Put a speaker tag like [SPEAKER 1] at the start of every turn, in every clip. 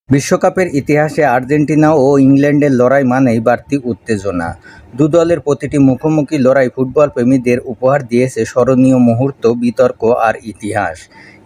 [SPEAKER 1] বিশ্বকাপের ইতিহাসে আর্জেন্টিনা ও ইংল্যান্ডের লড়াই মানেই বাড়তি উত্তেজনা। দু দলের প্রতিটি মুখোমুখি লড়াই ফুটবল প্রেমীদের উপহার দিয়েছে স্মরণীয় মুহূর্ত, বিতর্ক আর ইতিহাস।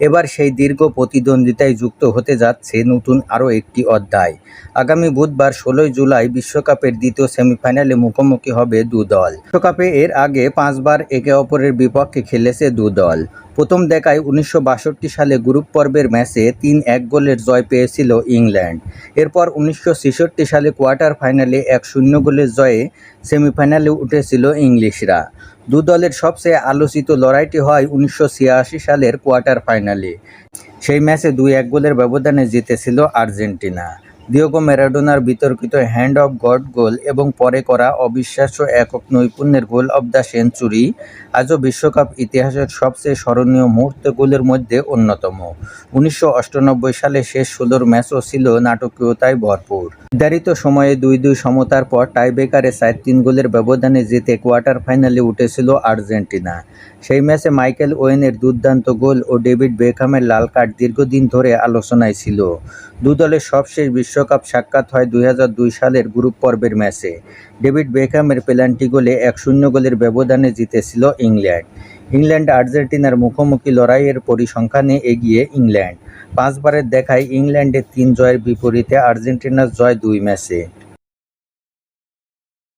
[SPEAKER 1] এবার সেই দীর্ঘ প্রতিদ্বন্দ্বিতায় যুক্ত হতে যাচ্ছে নতুন আরও একটি অধ্যায়। আগামী বুধবার ১৬ই জুলাই বিশ্বকাপের দ্বিতীয় সেমিফাইনালে মুখোমুখি হবে দু দল। বিশ্বকাপে এর আগে ৫ বার একে অপরের বিপক্ষে খেলেছে দু দল। প্রথম দেখায় ১৯৬২ সালে গ্রুপ পর্বের ম্যাচে ৩-১ গোলের জয় পেয়েছিল ইংল্যান্ড। এরপর ১৯৬৬ সালে কোয়ার্টার ফাইনালে ১-০ গোলের জয়ে সেমিফাইনালে উঠেছিল ইংলিশরা। দু দলের সবচেয়ে আলোচিত লড়াইটি হয় ১৯৮৬ সালের কোয়ার্টার ফাইনালে। সেই ম্যাচে ২-১ গোলের ব্যবধানে জিতেছিল আর্জেন্টিনা। দিয়েগো ম্যারাডোনার বিতর্কিত হ্যান্ড অফ গড গোল এবং পরে করা অবিশ্বাস্য একক নৈপুণ্যের গোল অব দ্য সেঞ্চুরি আজও বিশ্বকাপ ইতিহাসের সবচেয়ে স্মরণীয় মুহূর্তগুলোর মধ্যে অন্যতম। ১৯৯৮ সালে শেষ ১৬ ম্যাচও ছিল নাটকীয়তায় ভরপুর। নির্ধারিত সময়ে ২-২ সমতার পর টাইব্রেকারে ৪-৩ গোলের ব্যবধানে জিতে কোয়ার্টার ফাইনালে উঠেছিল আর্জেন্টিনা। সেই ম্যাচে মাইকেল ওয়েনের দুর্দান্ত গোল ও ডেভিড বেকহ্যামের লাল কার্ড দীর্ঘদিন ধরে আলোচনায় ছিল। দু দলের সবশেষ বিশ্বকাপ সাক্ষাৎ হয় ২০০২ সালের গ্রুপ পর্বের ম্যাচে। ডেভিড বেকহ্যামের পেনাল্টি গোলে ১-০ গোলের ব্যবধানে জিতেছিল ইংল্যান্ড। ইংল্যান্ড আর্জেন্টিনার মুখোমুখি লড়াইয়ের পরিসংখ্যানে এগিয়ে ইংল্যান্ড। ৫ বারের দেখায় ইংল্যান্ডের ৩ জয়ের বিপরীতে আর্জেন্টিনার জয় ২ ম্যাচে।